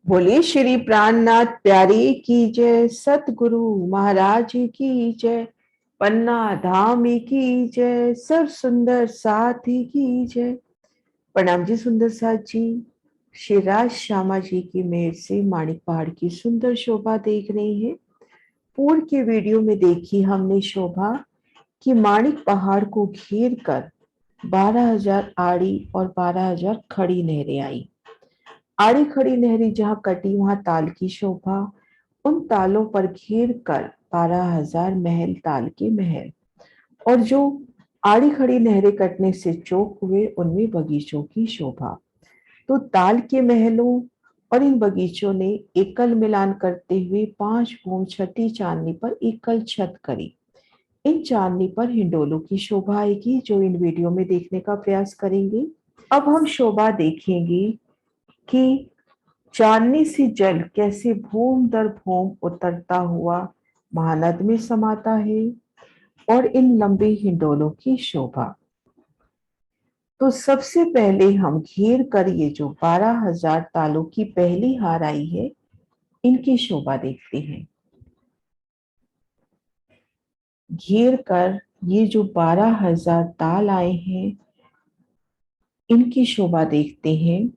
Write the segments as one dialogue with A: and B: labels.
A: बोले श्री प्राणनाथ प्यारे की जय, सतगुरु महाराज की जय, पन्ना धाम की जय, सब सुंदर साथी की जय। प्रणाम जी सुंदर साथ जी। श्री राज श्यामा जी की मेहर से माणिक पहाड़ की सुंदर शोभा देख रहे हैं। पूर्व के वीडियो में देखी हमने शोभा कि माणिक पहाड़ को घेर कर 12,000 आड़ी और 12,000 खड़ी नहरें आई। आड़ी खड़ी नहरें जहां कटी वहां ताल की शोभा। उन तालों पर घेर कर 12,000 महल, ताल के महल। और जो आड़ी खड़ी नहरें कटने से चौक हुए उनमें बगीचों की शोभा। तो ताल के महलों और इन बगीचों ने एकल मिलान करते हुए 5 छठी चांदनी पर एकल छत करी। इन चांदनी पर हिंडोलों की शोभा आएगी जो इन वीडियो में देखने का प्रयास करेंगे। अब हम शोभा देखेंगे कि चांदनी से जल कैसे भूम दर भूम उतरता हुआ महानद में समाता है, और इन लंबे हिंडोलों की शोभा। तो सबसे पहले हम घेर कर ये जो 12,000 तालों की पहली हार आई है, इनकी शोभा देखते हैं। घेर कर ये जो 12,000 ताल आए हैं, इनकी शोभा देखते हैं।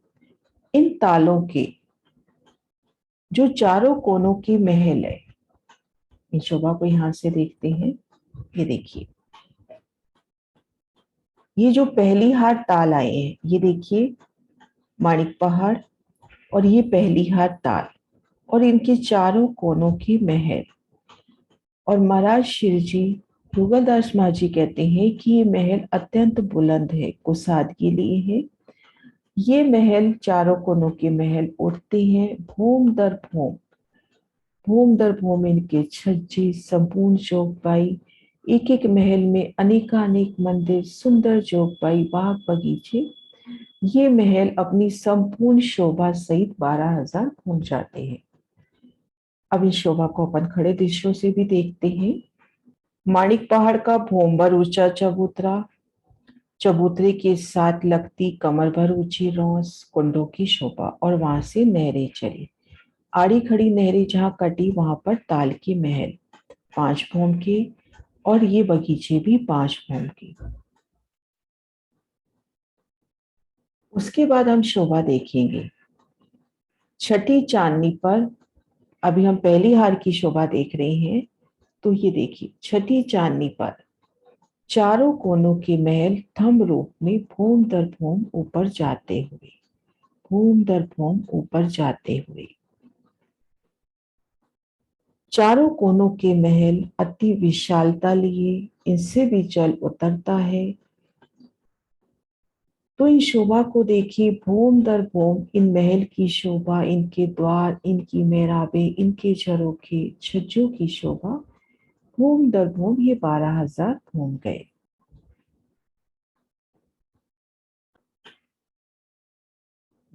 A: इन तालों के जो चारों कोनों की महल है, इन शोभा को यहां से देखते हैं। ये देखिए, ये जो पहली हार ताल आए हैं, ये देखिए माणिक पहाड़, और ये पहली हार ताल और इनके चारों कोनों की महल। और महाराज शिव जी रुगलदास माझी कहते हैं कि ये महल अत्यंत बुलंद है, कुसादगी लिए है। ये महल, चारों कोनों के महल उठते हैं भूम दर भूम। भूम दर भूम इनके छज्जे, संपूर्ण चौपाई, एक एक महल में अनेकानेक मंदिर, सुंदर चौपाई, बाग बगीचे। ये महल अपनी संपूर्ण शोभा सहित 12,000 पहुंच जाते हैं। अब इस शोभा को अपन खड़े दृश्यों से भी देखते हैं। माणिक पहाड़ का भोंबर ऊंचा चबूतरा, चबूतरे के साथ लगती कमर भर ऊंची रौस, कुंडों की शोभा, और वहां से नहरें चली। आड़ी खड़ी नहरें जहां कटी वहां पर ताल के महल 5 के, और ये बगीचे भी 5 के। उसके बाद हम शोभा देखेंगे छठी चांदनी पर। अभी हम पहली हार की शोभा देख रहे हैं। तो ये देखिए, छठी चांदनी पर चारों कोनों के महल थंब रूप में भूम दर भूम ऊपर जाते हुए, भूम दर भूम ऊपर जाते हुए। चारों कोनों के महल अति विशालता लिए, इनसे भी जल उतरता है। तो इन शोभा को देखिए, भूम दर भूम इन महल की शोभा, इनके द्वार, इनकी मेहराबे, इनके झरोखे, छज्जों की शोभा। भूम दर भूम ये 12,000 भूम गए।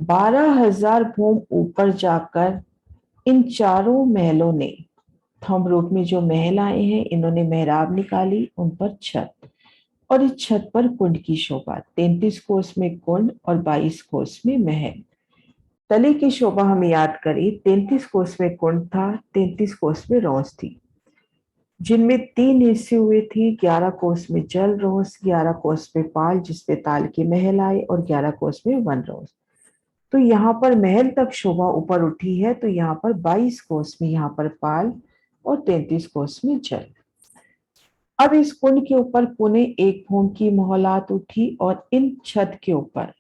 A: 12,000 भूम ऊपर जाकर इन चारों महलों ने, थंब रूप में जो महल आए हैं, इन्होंने मेहराब निकाली, उन पर छत, और इस छत पर कुंड की शोभा। 33 कोस में कुंड और 22 कोस में महल। तले की शोभा हम याद करें, 33 कोस में कुंड था, 33 कोस में रौस थी, जिनमें 3 हिस्से हुए थे। 11 कोस में जल रौस, 11 कोस में पाल जिसपे ताल के महल आए, और 11 कोस में वन रौस। तो यहाँ पर महल तक शोभा ऊपर उठी है, तो यहाँ पर 22 कोस में यहाँ पर पाल, और 33 कोस में जल। अब इस कुंड के ऊपर पुनः एक भूम की मोहलात उठी, और इन छत के ऊपर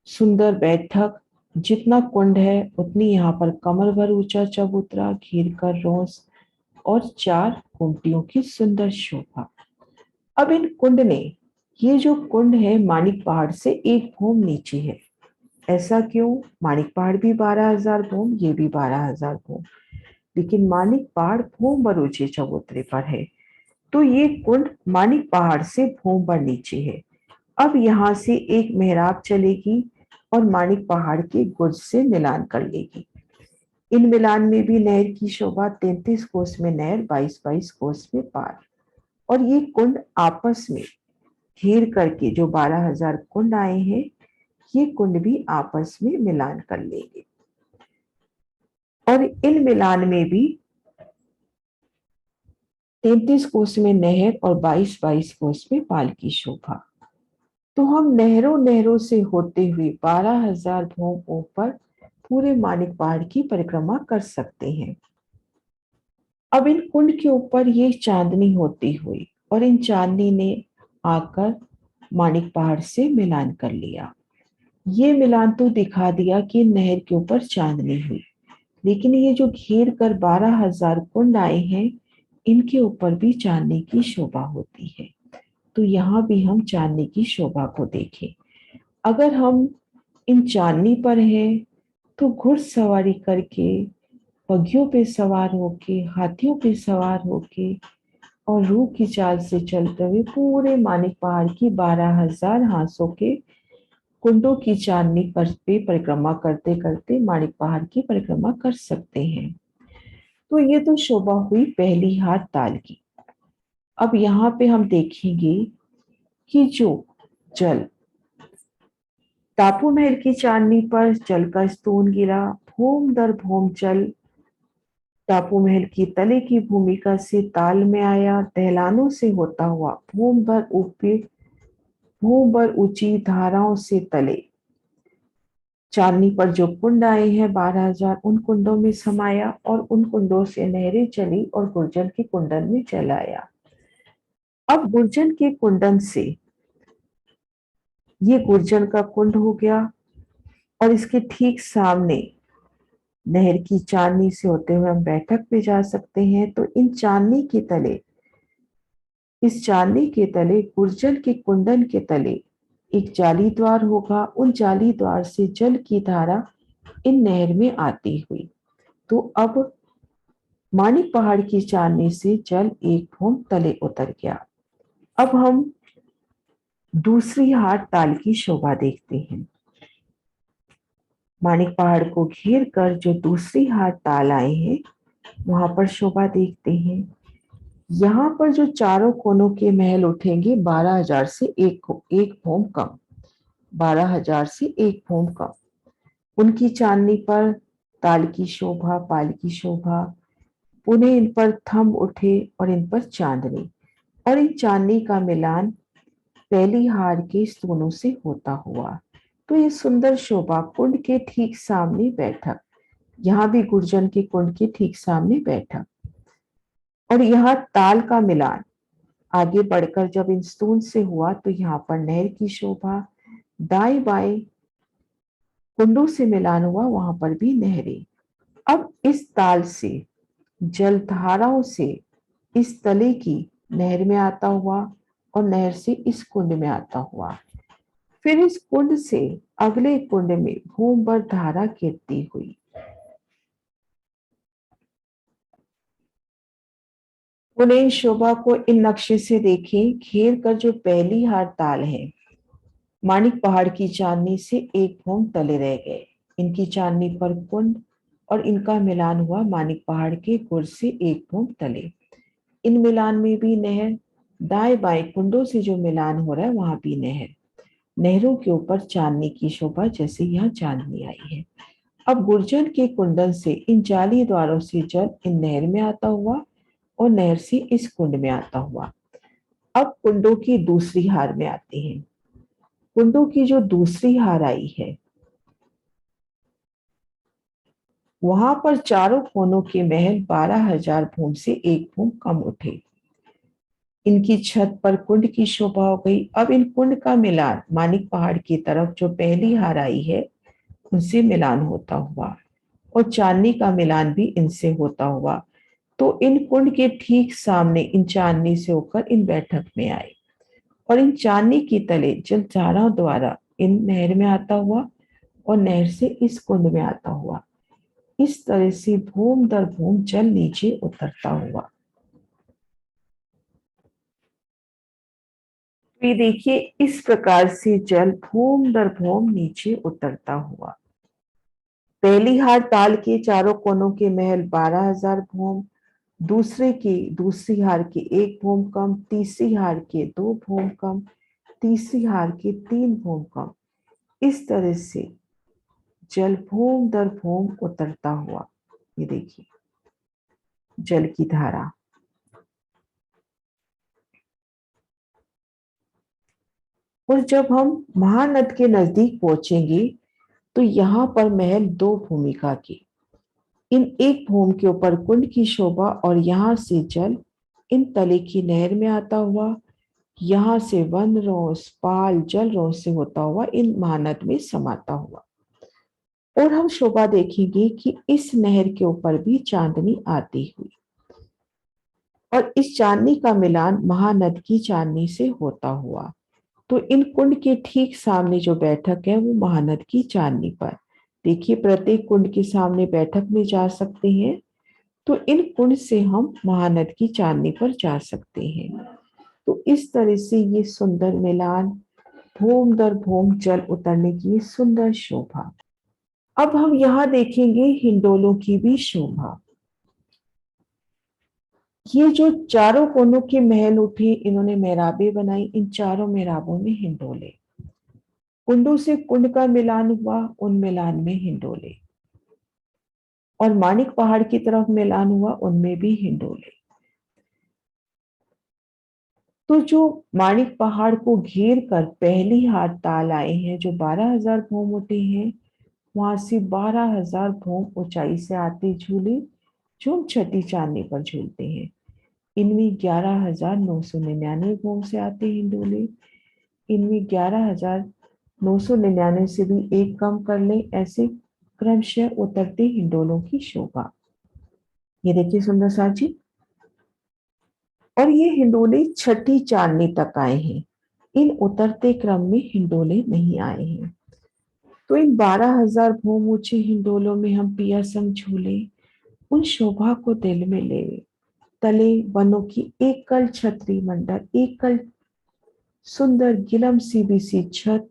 A: सुंदर बैठक। जितना कुंड है उतनी यहाँ पर कमर भर ऊंचा चबूतरा, घेर कर रोस, और 4 कुंटियों की सुंदर शोभा। अब इन कुंड ने, ये जो कुंड है माणिक पहाड़ से एक भूम नीचे है। ऐसा क्यों? माणिक पहाड़ भी 12,000 भूम, ये भी 12,000 भूम, लेकिन माणिक पहाड़ भूम भर ऊंचे चबूतरे पर है। तो ये कुंड माणिक पहाड़ से भूम भर नीचे है। अब यहाँ से एक मेहराब चलेगी और माणिक पहाड़ के गुर्ज से मिलान कर लेगी। इन मिलान में भी नहर की शोभा, 33 कोस में नहर, 22-22 कोस में पार। और ये कुंड आपस में घेर करके, जो 12,000 कुंड आए हैं, ये कुंड भी आपस में मिलान कर लेंगे। और इन मिलान में भी 33 कोस में नहर और 22 कोस में पाल की शोभा। तो हम नहरों नहरों से होते हुए 12,000 भोम ऊपर पूरे मानिक पहाड़ की परिक्रमा कर सकते हैं। अब इन कुंड के ऊपर ये चांदनी होती हुई और इन चांदनी ने आकर मानिक पहाड़ से मिलान कर लिया। ये मिलान तो दिखा दिया कि नहर के ऊपर चांदनी हुई, लेकिन ये जो घेर कर 12,000 कुंड आए हैं, इनके ऊपर भी चांदनी की शोभा होती है। तो यहाँ भी हम चांदनी की शोभा को देखें। अगर हम इन चांदनी पर हैं तो घुड़सवारी करके, बगियों पे सवार होके, हाथियों पे सवार होके और रूह की चाल से चलते हुए पूरे मानिक पहाड़ की 12,000 हांसों के कुंडों की चांदनी पर पे परिक्रमा करते करते मानिक पहाड़ की परिक्रमा कर सकते हैं। तो ये तो शोभा हुई पहली हाथ ताल की। अब यहाँ पे हम देखेंगे कि जो जल टापू महल की चांदनी पर जल का स्तून गिरा, भूम दर भूम जल टापू महल की तले की भूमिका से ताल में आया, दहलानों से होता हुआ भूम भर ऊंची धाराओं से तले चांदनी पर जो कुंड आए हैं 12,000, उन कुंडों में समाया और उन कुंडों से नहरें चली और गुर्जर के कुंडन में चलाया। अब गुर्जन के कुंडन से ये गुर्जन का कुंड हो गया और इसके ठीक सामने नहर की चांदनी से होते हुए हम बैठक पे जा सकते हैं। तो इन चांदनी के तले, इस चांदनी के तले, गुर्जर के कुंडन के तले एक जाली द्वार होगा। उन जाली द्वार से जल की धारा इन नहर में आती हुई। तो अब मानिक पहाड़ की चांदनी से जल एक भूम तले उतर गया। अब हम दूसरी हाट ताल की शोभा देखते हैं। मानिक पहाड़ को घेर कर जो दूसरी हाट ताल आए हैं, वहां पर शोभा देखते हैं। यहाँ पर जो चारों कोनों के महल उठेंगे 12,000 से एक भूम कम, 12,000 से एक भूम कम। उनकी चांदनी पर ताल की शोभा, पाल की शोभा, पुनः इन पर थंब उठे और इन पर चांदनी, और इन चांदनी का मिलान पहली हार के स्तूनों से होता हुआ। तो ये सुंदर शोभा कुंड के ठीक सामने बैठक, यहाँ भी गुर्जन के कुंड के ठीक सामने बैठक, और यहाँ ताल का मिलान आगे बढ़कर जब इन स्तून से हुआ तो यहाँ पर नहर की शोभा, दाएं बाएं कुंडों से मिलान हुआ, वहां पर भी नहरें। अब इस ताल से जलधाराओं से इस तले की नहर में आता हुआ और नहर से इस कुंड में आता हुआ, फिर इस कुंड से अगले कुंड में भूम भर धारा गिरती हुई। पुनः शोभा को इन नक्शे से देखें। घेर कर जो पहली हार ताल है, मानिक पहाड़ की चांदनी से एक भूम तले रह गए। इनकी चांदनी पर कुंड और इनका मिलान हुआ मानिक पहाड़ के गुर से एक भूम तले। इन मिलान में भी नहर, दाएं बाएं कुंडों से जो मिलान हो रहा है वहां भी नहर, नहरों के ऊपर चांदनी की शोभा, जैसे यहाँ चांदनी आई है। अब गुर्जर के कुंडन से इन जाली द्वारों से जल इन नहर में आता हुआ और नहर से इस कुंड में आता हुआ। अब कुंडों की दूसरी हार में आते हैं। कुंडों की जो दूसरी हार आई है, वहां पर चारों कोनों के महल 12,000 भूम से एक भूम कम उठे। इनकी छत पर कुंड की शोभा हो गई। अब इन कुंड का मिलान मानिक पहाड़ की तरफ जो पहली हार आई है उनसे मिलान होता हुआ और चांदनी का मिलान भी इनसे होता हुआ, तो इन कुंड के ठीक सामने इन चांदनी से होकर इन बैठक में आए और इन चांदनी की तले जलधाराओं द्वारा इन नहर में आता हुआ और नहर से इस कुंड में आता हुआ। इस तरह से भूम दर भूम जल नीचे उतरता हुआ। ये देखिए, इस प्रकार से जल भूम दर भूम नीचे उतरता हुआ। पहली हार ताल के चारों कोनों के महल 12,000 भूम, दूसरी हार के एक भूम कम, तीसरी हार के 2 भूम कम, तीसरी हार के 3 भूम कम। इस तरह से जल भूम दर भूम उतरता हुआ ये देखिए जल की धारा। और जब हम महानद के नजदीक पहुंचेंगे तो यहाँ पर महल दो भूमिका की। इन एक भूमि के ऊपर कुंड की शोभा और यहाँ से जल इन तले की नहर में आता हुआ, यहाँ से वन रोस पाल जल रोस से होता हुआ इन महानद में समाता हुआ। और हम शोभा देखेंगे कि इस नहर के ऊपर भी चांदनी आती हुई, और इस चांदनी का मिलान महानद की चांदनी से होता हुआ। तो इन कुंड के ठीक सामने जो बैठक है वो महानद की चांदनी पर। देखिए प्रत्येक कुंड के सामने बैठक में जा सकते हैं, तो इन कुंड से हम महानद की चांदनी पर जा सकते हैं। तो इस तरह से ये सुंदर मिलान, भूम दर भूम जल उतरने की सुंदर शोभा। अब हम यहाँ देखेंगे हिंडोलों की भी शोभा। ये जो चारों कोनों के महल उठे, इन्होंने मेहराबें बनाई, इन चारों मेहराबों में हिंडोले। कुंडों से कुंड का मिलान हुआ, उन मिलान में हिंडोले। और मानिक पहाड़ की तरफ मिलान हुआ, उनमें भी हिंडोले। तो जो मानिक पहाड़ को घेर कर पहली हाथ ताल आए हैं, जो 12,000 भूम उठे हैं, वहां से 12,000 भूम ऊंचाई से आते झूले जो हम छठी चांदनी पर झूलते हैं। इनमें 11,999 भूम से आते हिंडोले। इनमें 11,999 से भी एक कम कर ले, ऐसे क्रमशः उतरते हिंडोलों की शोभा। ये देखिए सुंदर साजी। और ये हिंडोले छठी चांदनी तक आए हैं, इन उतरते क्रम में हिंडोले नहीं आए हैं। तो इन 12,000 भूम ऊंचे हिंडोलों में हम पिया संग झूले, उन शोभा को दिल में ले। तले वनों की एकल छतरी मंडल, एकल सुंदर गिलम सी बीसी छत,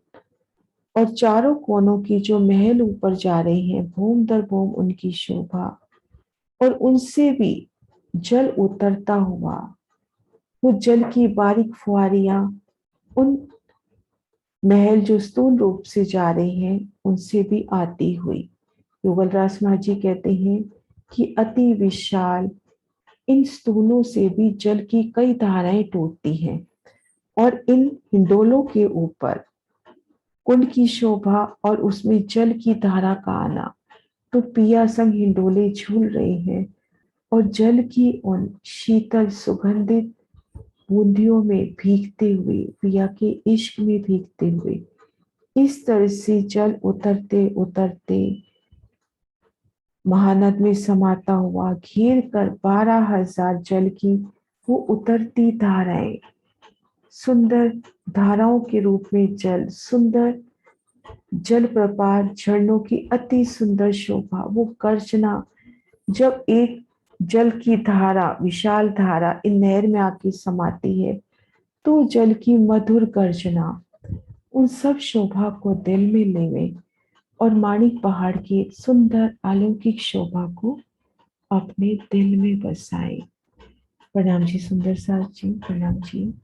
A: और चारों कोनों की जो महल ऊपर जा रहे हैं, भूम दर भूम उनकी शोभा। और उनसे भी जल उतरता हुआ, वो जल की बारीक फुहारियां उन महल जो स्थूल रूप से जा रहे हैं उनसे भी आती हुई। युगल राज माझी कहते हैं कि अति विशाल इन स्थूलों से भी जल की कई धाराएं टूटती हैं, और इन हिंडोलों के ऊपर कुंड की शोभा और उसमें जल की धारा का आना। तो पिया संग हिंडोले झूल रहे हैं, और जल की उन शीतल सुगंधित बूंदियों में भीगते हुए, पिया के इश्क में भीगते हुए, इस तरह से जल उतरते उतरते महानद में समाता हुआ, घेर कर 12,000 जल की वो उतरती धाराएं, सुंदर धाराओं के रूप में जल, सुंदर जल प्रपात झरनों की अति सुंदर शोभा, वो गर्जना। जब एक जल की धारा, विशाल धारा इन नहर में आके समाती है, तो जल की मधुर गर्जना, उन सब शोभा को दिल में लेवे और मानिक पहाड़ की सुंदर अलौकिक शोभा को अपने दिल में बसाए। प्रणाम जी सुंदर साथ जी, प्रणाम जी।